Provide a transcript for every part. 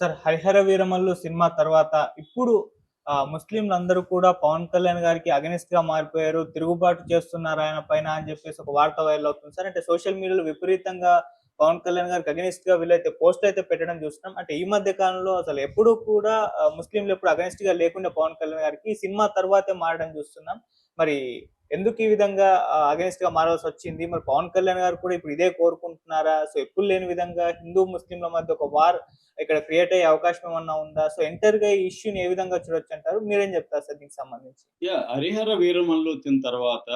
Sir 'Harihara Veeramallu' cinema తర్వాత ఇప్పుడు ముస్లింలందరూ కూడా పవన్ కళ్యాణ్ గారికి అగెనిస్ట్‌గా మారిపోయారు. తిరుగుబాటు చేస్తున్నారు ఆయన పైన అని చెప్పేసి ఒక వార్త వైరల్ అవుతుంది సార్. అంటే సోషల్ మీడియాలో విపరీతంగా పవన్ కళ్యాణ్ గారికి అగెనిస్ట్‌గా వీళ్ళైతే పోస్ట్‌లయితే పెట్టడం చూస్తున్నాం. అంటే ఈ మధ్య కాలంలో అసలు ఎప్పుడూ కూడా ముస్లింలు ఎప్పుడు అగెనిస్ట్‌గా లేకుండా పవన్ కళ్యాణ్ గారికి ఈ సినిమా తర్వాతే మారడం చూస్తున్నాం. మరి ఎందుకు ఈ విధంగా అగెనిస్ట్‌గా మారాల్సొచ్చింది? మరి పవన్ కళ్యాణ్ గారు కూడా ఇప్పుడు ఇదే కోరుకుంటున్నారా? సో ఎప్పుడు లేని విధంగా హిందూ, ముస్లింల మధ్య ఒక వార్ ఇక్కడ క్రియేట్ అయ్యే అవకాశం ఏమన్నా ఉందా? సో ఎంటర్‌గా ఈ ఇష్యూని ఏ విధంగా చూడొచ్చంటారు? మీరేం చెప్తారు సార్ దీనికి సంబంధించి? యాహ్! 'హరిహర వీరమల్లు' వచ్చిన తర్వాత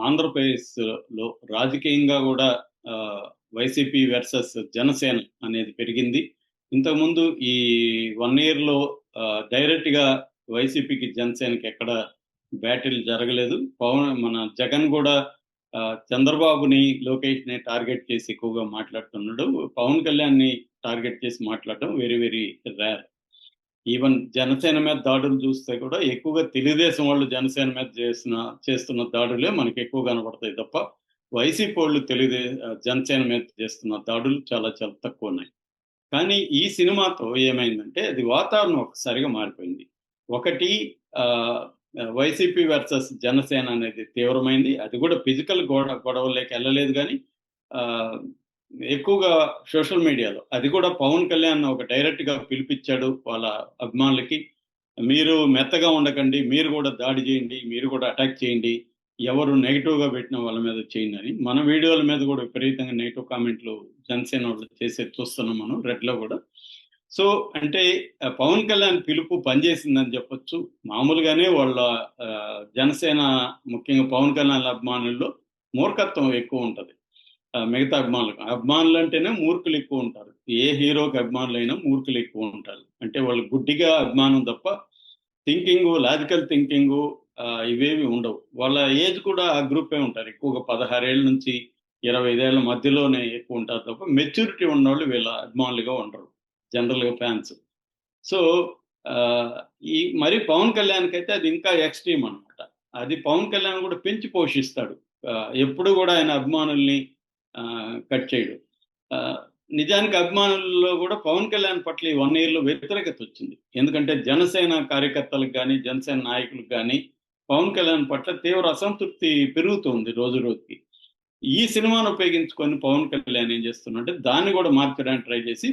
ఆంధ్రప్రదేశ్‌లో రాజకీయంగా గూడా ఆహ్, వైసీపీ వర్సెస్ జనసేన అనేది పెరిగింది. ఇంతకుముందు ఈ 1 ఇయర్‌లో డైరెక్ట్‌గా వైసీపీకి, జనసేనకి ఎక్కడ బ్యాటిల్ జరగలేదు. మన జగన్ గూడా చంద్రబాబుని, లోకేష్‌ని టార్గెట్ చేసి ఎక్కువగా మాట్లాడుతున్నాడు. పవన్ కళ్యాణ్‌ని టార్గెట్ చేసి మాట్లాడడం very, very rare. Even Janasena మీద దాడులు చూస్తే కూడా ఎక్కువగా తెలుగుదేశం వాళ్ళు జనసేన మీద చేస్తున్న దాడులే మనకి ఎక్కువ కనపడతాయి తప్ప, వైసీపీ వాళ్ళు జనసేన మీద చేస్తున్న దాడులు చాలా చాలా తక్కువున్నాయి. కానీ ఈ సినిమాతో ఏమైందంటే అది వాతావరణం ఒక్కసారిగా మారిపోయింది. ఒకటి ఆహ్, వైసీపీ వర్సెస్ జనసేన అనేది తీవ్రమైంది. అది కూడా ఫిజికల్ గొడవల్లోకి ఎళ్ళలేదు గానీ ఆహ్, ఎక్కువగా సోషల్ మీడియాలో అది కూడా పవన్ కళ్యాణ్ ఒక డైరెక్ట్‌గా పిలిపిచ్చాడు వాళ్ళ అభిమానులకి. మీరు మెత్తగా ఉండకండి. మీరు కూడా దాడి చేయండి. మీరు కూడా అటాక్ చేయండి. ఎవరు నెగెటివ్‌గా పెట్టిన వాళ్ళ మీద చేయండని. మన వీడియోల మీద కూడా విపరీతంగా నెగెటివ్ కామెంట్‌లు జనసేన వాళ్ళు చేసేది చూస్తున్నాం మనం రెడ్‌లో గూడా. సో, అంటే పవన్ కళ్యాణ్ పిలుపు పనిచేసిందని చెప్పొచ్చు. మామూలుగానే వాళ్ళ జనసేన ముఖ్యంగా పవన్ కళ్యాణ్ అభిమానుల్లో మూర్ఖత్వం ఎక్కువుంటది. మిగతా అభిమానులకు. అభిమానులంటేనే మూర్ఖులెక్కువుంటారు. ఏ హీరోకి అభిమానులైనా మూర్ఖులెక్కువుంటారు. అంటే వాళ్ళు గుడ్డిగా అభిమానం తప్ప లాజికల్ థింకింగు ఇవేవి ఉండవు. వాళ్ళ ఏజ్ కూడా ఆ గ్రూపే ఉంటారు. ఎక్కువగా 16 ఏళ్ల నుంచి 25 ఏళ్ల మధ్యలోనే ఎక్కువుంటారు తప్ప మెచ్యూరిటీ ఉన్నోళ్ళు వీళ్ళ అభిమానులుగా ఉండరు. జనరల్‌గా ఫాన్స్. సో, ఆహ్, ఈ మరి పవన్ కళ్యాణ్‌కైతే అది ఇంకా ఎక్స్‌ట్రీమ్ అనమాట. అది పవన్ కళ్యాణ్ కూడా పెంచి పోషిస్తాడు. ఎప్పుడు గూడా ఆయన అభిమానుల్ని కట్ చేయడు. ఆహ్, నిజానికి అభిమానుల్లో గూడా పవన్ కళ్యాణ్ పట్ల ఈ 1 ఇయర్‌లో వ్యతిరేకతొచ్చింది. ఎందుకంటే జనసేన కార్యకర్తలకు గాని, జనసేన నాయకులకు గాని, పవన్ కళ్యాణ్ పట్ల తీవ్ర అసంతృప్తి పెరుగుతుంది రోజు రోజుకి. ఈ సినిమాను ఉపయోగించుకొని పవన్ కళ్యాణ్ ఏం చేస్తున్నాడంటే, దాన్ని గూడా మార్చడానికి ట్రై చేసి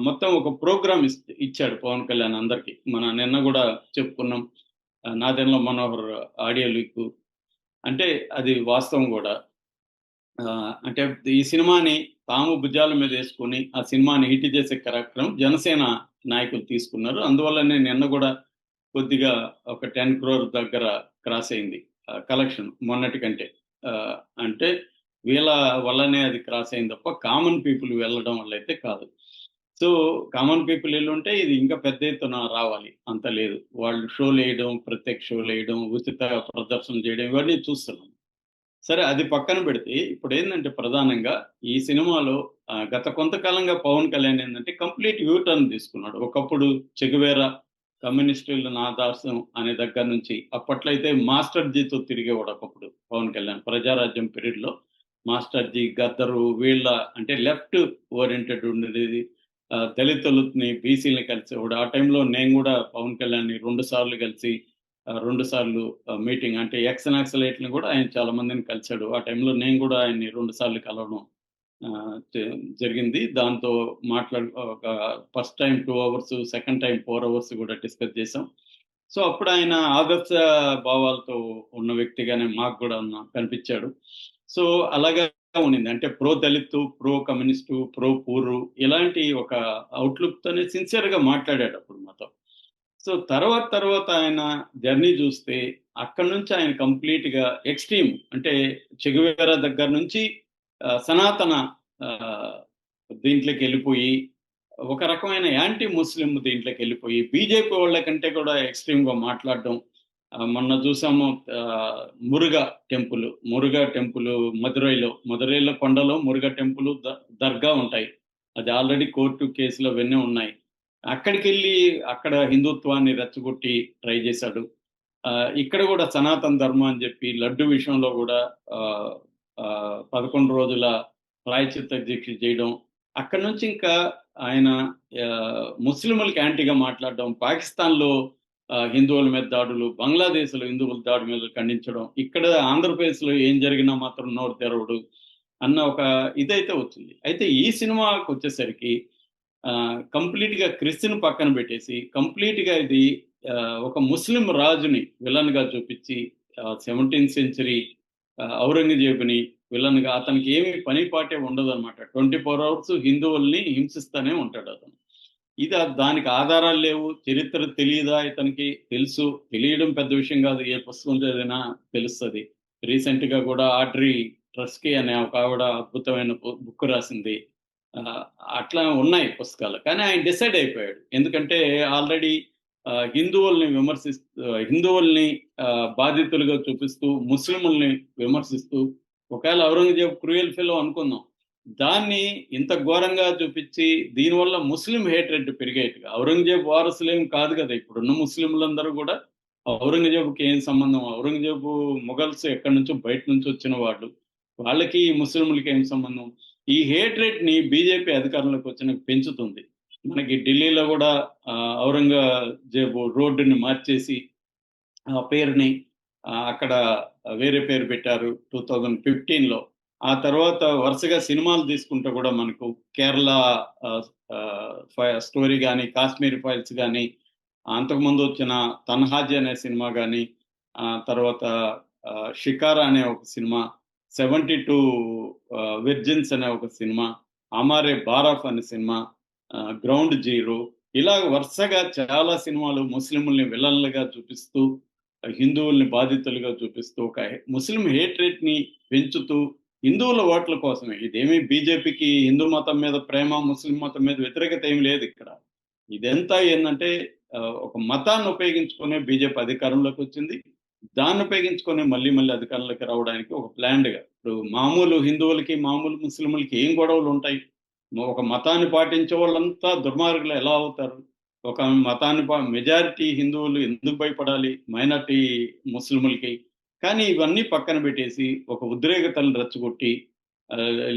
మొత్తం ఒక ప్రోగ్రామ్ ఇచ్చాడు పవన్ కళ్యాణ్ అందరికి. నిన్న గూడా చెప్పుకున్నాం. 'Nadendla Manohar' audio leak. అంటే అది వాస్తవం గూడా. అంటే ఈ సినిమాని తాము భుజాల మీదేసుకొని, ఆ సినిమాని హిట్ చేసే కార్యక్రమం జనసేన నాయకులు తీసుకున్నారు. అందువల్లనే నిన్న గూడా కొద్దిగా ఒక 10 క్రోర్ దగ్గర క్రాస్ అయింది. కలెక్షన్ మొన్నటి కంటే. ఆహ్, అంటే వీళ్ళ వల్లనే అది క్రాస్ అయింది తప్ప, కామన్ పీపుల్ వెళ్ళడం వల్లైతే కాదు. సో, కామన్ పీపుల్ ఎళ్ళుంటే ఇది ఇంకా పెద్ద ఎత్తున రావాలి. అంత లేదు. వాళ్ళు షోలేయడం, ప్రత్యేక షోలేయడం, ఉచిత ప్రదర్శనలు చేయడం ఇవన్నీ చూస్తున్నాం. సరే అది పక్కన పెడితే ఇప్పుడేందంటే ప్రధానంగా ఈ సినిమాలో గత కొంతకాలంగా పవన్ కళ్యాణ్ ఏందంటే కంప్లీట్ యూ టర్న్ తీసుకున్నాడు. ఒకప్పుడు 'చెగువేరా', 'కమ్యూనిస్టుల నా దాస్యం' అనే దగ్గర నుంచి అప్పట్లో అయితే 'మాస్టర్‌జీతో' తిరిగేవాడు ఒకప్పుడు పవన్ కళ్యాణ్. 'ప్రజారాజ్యం' పీరియడ్‌లో 'మాస్టర్‌జీ', 'గద్దరు' వీళ్ళ అంటే లెఫ్ట్ ఓరియెంటెడ్ ఉండేది. దళితులని, బీసీలని కలిసేవాడు. ఆ టైంలో నేను గూడా పవన్ కళ్యాణ్‌ని 2 సార్లు కలిసి 2 సార్లు మీటింగ్ అంటే ఎక్స్ నక్సలైట్‌లని గూడా ఆయన చాలా మందిని కలిసాడు. ఆ టైంలో నేను గూడా ఆయన్ని 2 సార్లు కలవడం ఆహ్, జ జరిగింది. దాంతో ఒక first time 2 hours, second time 4 hours గూడా డిస్కస్ చేసాం. సో, అప్పుడు ఆయన ఆదర్శ భావాలతో ఉన్న వ్యక్తిగానే మాకు గూడా కనిపిచ్చాడు. సో, అలాగా ఉండింది. అంటే ప్రో దళితు, ప్రో కమ్యూనిస్టు, ప్రో పూరు ఇలాంటి ఒక ఔట్‌లుక్‌తోనే సిన్సియర్‌గా మాట్లాడాడు అప్పుడు మాతో. సో, తర్వాత ఆయన జర్నీ జూస్తే అక్కడి నుంచి ఆయన కంప్లీట్‌గా ఎక్స్‌ట్రీమ్ అంటే 'చెగువేరా' దగ్గర నుంచి సనాతన ఆహ్, దీంట్లోకెళ్ళిపోయి ఒక రకమైన యాంటీ ముస్లిం దీంట్లోకెళ్ళిపోయి బీజేపీ వాళ్ళ కంటే కూడా ఎక్స్‌ట్రీమ్‌గా మాట్లాడడం. మొన్న చూసాము ఆహ్, మురుగా టెంపుల్ మదురైలో కొండలో మురుగా టెంపుల్, దర్గా ఉంటాయి. అది ఆల్రెడీ కోర్టు కేసులు అవన్నీ ఉన్నాయి. అక్కడికెళ్ళి అక్కడ హిందుత్వాన్ని రెచ్చగొట్టి ట్రై చేశాడు. ఇక్కడ గూడా సనాతన ధర్మం అని జెప్పి లడ్డు విషయంలో గూడా ఆహ్, 11 రోజుల ప్రాయశ్చిత్త దీక్ష జేయడం. అక్కడి నుంచి ఇంకా ఆయన ముస్లింలకు యాంటీగా మాట్లాడడం, పాకిస్తాన్‌లో హిందువుల మీద దాడులు, బంగ్లాదేశ్‌లో హిందువుల దాడి మీద ఖండించడం, ఇక్కడ ఆంధ్రప్రదేశ్‌లో ఏం జరిగినా మాత్రం నోరు తెరవడు అన్న ఒక ఇదైతే వచ్చింది. అయితే ఈ సినిమాకొచ్చేసరికి కంప్లీట్‌గా క్రిస్‌ని పక్కన పెట్టేసి, కంప్లీట్‌గా ఇది ఒక ముస్లిం రాజుని విలన్‌గా చూపిచ్చి 17థ్ సెంచరీ ఔరంగజేబుని విలన్‌గా, అతనికి ఏమి పని పాటే ఉండదనమాట. 24 అవర్స్ హిందువుల్ని హింసిస్తానే ఉంటాడతను. దానికి ఆధారాలు లేవు. చరిత్ర తెలీదా ఇతనికి? తెలుసు. తెలియడం పెద్ద విషయం గాదు. ఏ పుస్తకం చదివినా తెలుస్తది. రీసెంట్‌గా గూడా ఆడ్రీ ట్రస్కీ అనే ఒక ఆవిడ అద్భుతమైన బుక్ రాసింది. ఆహ్, అట్లా ఉన్నాయి పుస్తకాలు. కానీ ఆయన డిసైడ్ అయిపోయాడు. ఎందుకంటే ఆల్రెడీ హిందువుల్ని బాధితులుగా చూపిస్తూ, ముస్లిముల్ని విమర్శిస్తూ, ఒకవేళ ఔరంగజేబు క్రూయల్ ఫెలో అనుకుందాం. దాన్ని ఇంత ఘోరంగా చూపిచ్చి, దీనివల్ల ముస్లిం హేట్రెడ్ పెరిగేట్టుగా, ఔరంగజేబు వారసులేం కాదు గదా! ఇప్పుడున్న ముస్లింలందరూ గూడా ఔరంగజేబుకి ఏం సంబంధం? ఔరంగజేబు మొఘల్స్ ఎక్కడి నుంచో బయట నుంచి వచ్చిన వాళ్ళు. వాళ్ళకి ముస్లింలకి ఏం సంబంధం? ఈ హేట్రెడ్‌ని బీజేపీ అధికారంలోకి వచ్చినాక పెంచుతుంది. మనకి ఢిల్లీలో గూడా ఔరంగజేబు రోడ్డుని మార్చేసి ఆ పేరుని అక్కడ వేరే పేరు పెట్టారు 2015లో. ఆ తర్వాత వరుసగా సినిమాలు తీసుకుంటే గూడా మనకు కేరళ ఆహ్, స్టోరీ గాని, కాశ్మీర్ ఫైల్స్ గాని, అంతకుముందు వచ్చిన 'తన్హాజీ' అనే సినిమా గాని, తర్వాత 'షికార' అనే ఒక సినిమా, 72 విర్జిన్స్ అనే ఒక సినిమా, 'హమారే బారాఫ్' అనే సినిమా, 'గ్రౌండ్ జీరో' ఇలా వరుసగా చాలా సినిమాలు ముస్లింలని విలన్లుగా చూపిస్తూ, హిందువుల్ని బాధితులుగా చూపిస్తూ, ఒక ముస్లిం హేట్రెడ్‌ని పెంచుతూ, హిందువుల ఓట్ల కోసమే. ఇదేమి బీజేపీకి హిందూ మతం మీద ప్రేమ, ముస్లిం మతం మీద వ్యతిరేకత ఏమి లేదిక్కడ. ఇదంతా ఏందంటే ఒక మతాన్ని ఉపయోగించుకునే బీజేపీ అధికారంలోకొచ్చింది. దాన్ని ఉపయోగించుకొని మళ్ళీ మళ్ళీ అధికారంలోకి రావడానికి ఒక ప్లాన్డ్‌గా. ఇప్పుడు మామూలు హిందువులకి, మామూలు ముస్లింలకి ఏం గొడవలుంటాయి? ఒక మతాన్ని పాటించే వాళ్ళంతా దుర్మార్గులు ఎలా అవుతారు? ఒక మతాన్ని మెజారిటీ హిందువులు ఎందుకు భయపడాలి మైనారిటీ ముస్లిములకి? కానీ ఇవన్నీ పక్కన పెట్టేసి ఒక ఉద్రేకతలను రెచ్చగొట్టి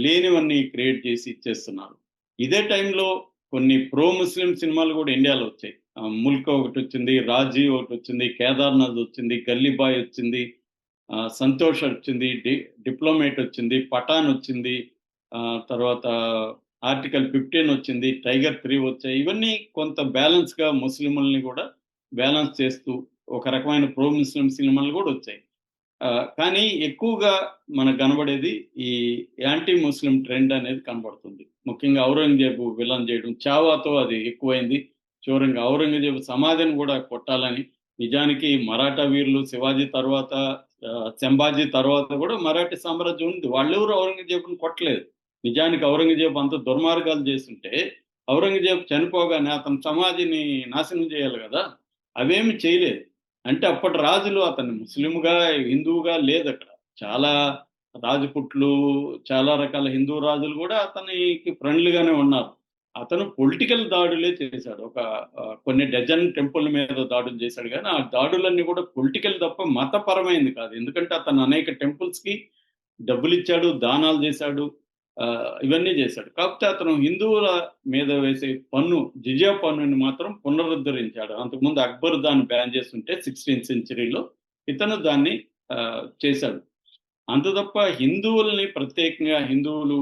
లేనివన్నీ క్రియేట్ చేసి ఇచ్చేస్తున్నారు. ఇదే టైంలో కొన్ని ప్రో ముస్లిం సినిమాలు గూడా ఇండియాలో వచ్చాయి. 'ముల్క్' ఒకటొచ్చింది, 'రాజీ' ఒకటొచ్చింది, 'కేదార్‌నాథ్' వచ్చింది, 'గల్లీ బాయ్' వచ్చింది, 'సంతోష్' వచ్చింది, 'డిప్లొమేట్' వచ్చింది, 'పఠాన్' వచ్చింది, తర్వాత 'ఆర్టికల్ 15' వచ్చింది, 'టైగర్ 3' వచ్చాయి. ఇవన్నీ కొంత బ్యాలెన్స్‌గా ముస్లిముల్ని గూడా బ్యాలెన్స్ చేస్తూ ఒక రకమైన ప్రో ముస్లిం సినిమాలు గూడా వచ్చాయి. కానీ ఎక్కువగా మనకు కనబడేది ఈ యాంటీ ముస్లిం ట్రెండ్ అనేది కనబడుతుంది. ముఖ్యంగా ఔరంగజేబు విలన్ చేయడం. చావాతో అది ఎక్కువైంది. చివరంగా ఔరంగజేబు సమాధిని గూడా కొట్టాలని, నిజానికి మరాఠా వీరులు శివాజీ తర్వాత, సంభాజీ తర్వాత గూడా మరాఠీ సామ్రాజ్యం ఉంది. వాళ్ళెవరు ఔరంగజేబుని కొట్టలేదు. నిజానికి ఔరంగజేబు అంత దుర్మార్గాలు చేసుంటే, ఔరంగజేబు చనిపోగానే అతని సమాధిని నాశనం చేయాలి గదా! అవేమి చేయలేదు. అంటే అప్పటి రాజులు అతన్ని ముస్లింగా, హిందువుగా లేదక్కడ. చాలా రాజపుట్లు, చాలా రకాల హిందూ రాజులు గూడా అతనికి ఫ్రెండ్లీగానే ఉన్నారు. అతను పొలిటికల్ దాడులే చేశాడు. ఒక కొన్ని డజన్ టెంపుల్ మీద దాడులు చేశాడు గానీ, ఆ దాడులన్నీ గూడా పొలిటికల్ తప్ప మతపరమైంది కాదు. ఎందుకంటే అతను అనేక టెంపుల్స్‌కి డబ్బులిచ్చాడు, దానాలు చేశాడు, ఇవన్నీ చేశాడు. కాకపోతే అతను హిందువుల మీద వేసే జిజియా పన్నుని మాత్రం పునరుద్ధరించాడు. అంతకుముందు అక్బర్ దాన్ని బ్యాన్ చేసుంటే 16థ్ సెంచరీలో ఇతను దాన్ని చేశాడు. అంత తప్ప హిందువుల్ని ప్రత్యేకంగా హిందువులు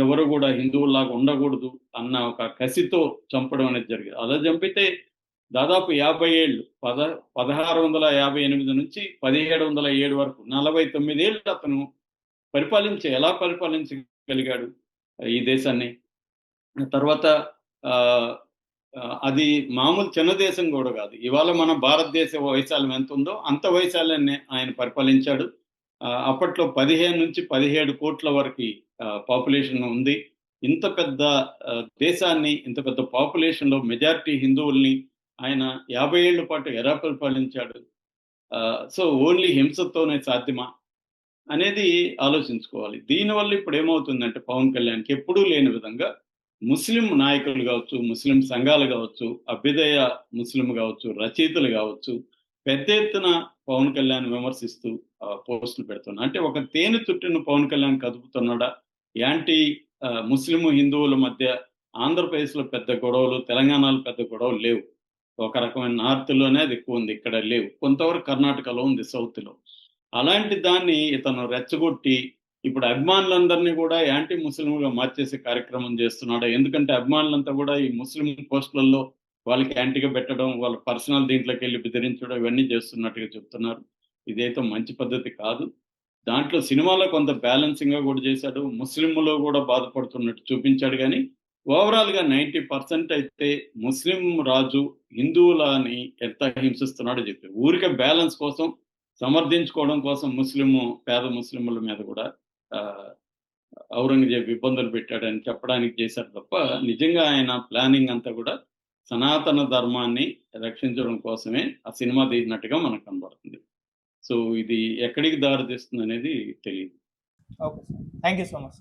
ఎవరు గూడా హిందువుల్లాగా ఉండగూడదు అన్న ఒక కసితో చంపడం అనేది జరిగింది. అలా చంపితే దాదాపు 50 ఏళ్ళు 1658 నుంచి 1707 వరకు 49 ఏళ్ళు అతను ఎలా పరిపాలించగలిగాడు ఈ దేశాన్ని? తర్వాత ఆహ్, అది మామూలు చిన్న దేశం గూడా గాదు. ఇవాళ మన భారతదేశ వైశాల్యం ఎంతుందో అంత వైశాల్యాన్ని ఆయన పరిపాలించాడు. అప్పట్లో 15-17 కోట్ల వరకి పాపులేషన్ ఉంది. ఇంత పెద్ద దేశాన్ని, ఇంత పెద్ద పాపులేషన్‌లో మెజారిటీ హిందువుల్ని ఆయన 50 ఏళ్ల పాటు ఎలా పరిపాలించాడు? సో, ఓన్లీ హింసతోనే సాధ్యమా? అనేది ఆలోచించుకోవాలి. దీనివల్ల ఇప్పుడేమవుతుందంటే పవన్ కళ్యాణ్‌కి ఎప్పుడూ లేని విధంగా ముస్లిం నాయకులు గావచ్చు, ముస్లిం సంఘాలు గావచ్చు, అభ్యుదయ ముస్లిం గావచ్చు, రచయితలు గావచ్చు, పెద్ద ఎత్తున పవన్ కళ్యాణ్ విమర్శిస్తూ పోస్టులు పెడుతున్నారు. అంటే ఒక తేనె తుట్టెను పవన్ కళ్యాణ్ కదుపుతున్నాడా? యాంటీ ముస్లిం హిందువుల మధ్య ఆంధ్రప్రదేశ్లో పెద్ద గొడవలు, తెలంగాణలో పెద్ద గొడవలు లేవు. ఒక రకమైన నార్త్‌లోనే అది ఎక్కువ ఉంది. ఇక్కడ లేవు. కొంతవరకు కర్ణాటకలో ఉంది సౌత్‌లో. అలాంటి దాన్ని ఇతను రెచ్చగొట్టి ఇప్పుడు అభిమానులందరినీ కూడా యాంటీ ముస్లింలుగా మార్చేసే కార్యక్రమం చేస్తున్నాడు. ఎందుకంటే అభిమానులంతా కూడా ఈ ముస్లిం పోస్టులలో వాళ్ళకి యాంటీగా పెట్టడం, వాళ్ళ పర్సనల్ దీంట్లోకెళ్ళి బెదిరించడం ఇవన్నీ చేస్తున్నట్టుగా చెప్తున్నారు. ఇదైతే మంచి పద్ధతి కాదు. దాంట్లో సినిమాలో కొంత బ్యాలెన్సింగ్‌గా కూడా చేశాడు. ముస్లింలో కూడా బాధపడుతున్నట్టు చూపించాడు గానీ, ఓవరాల్‌గా 90% అయితే ముస్లిం రాజు హిందువులని ఎంత హింసిస్తున్నాడో చెప్పారు. ఊరికే బ్యాలెన్స్ కోసం, సమర్థించుకోవడం కోసం పేద ముస్లిముల మీద కూడా ఆహ్, ఔరంగజేబు ఇబ్బందులు పెట్టాడని చెప్పడానికి చేశారు తప్ప, నిజంగా ఆయన ప్లానింగ్ అంతా కూడా సనాతన ధర్మాన్ని రక్షించడం కోసమే ఆ సినిమా తీసినట్టుగా మనకు కనబడుతుంది. సో, ఇది ఎక్కడికి దారి తీస్తుందనేది తెలీదు. Okay sir. Thank you so much sir.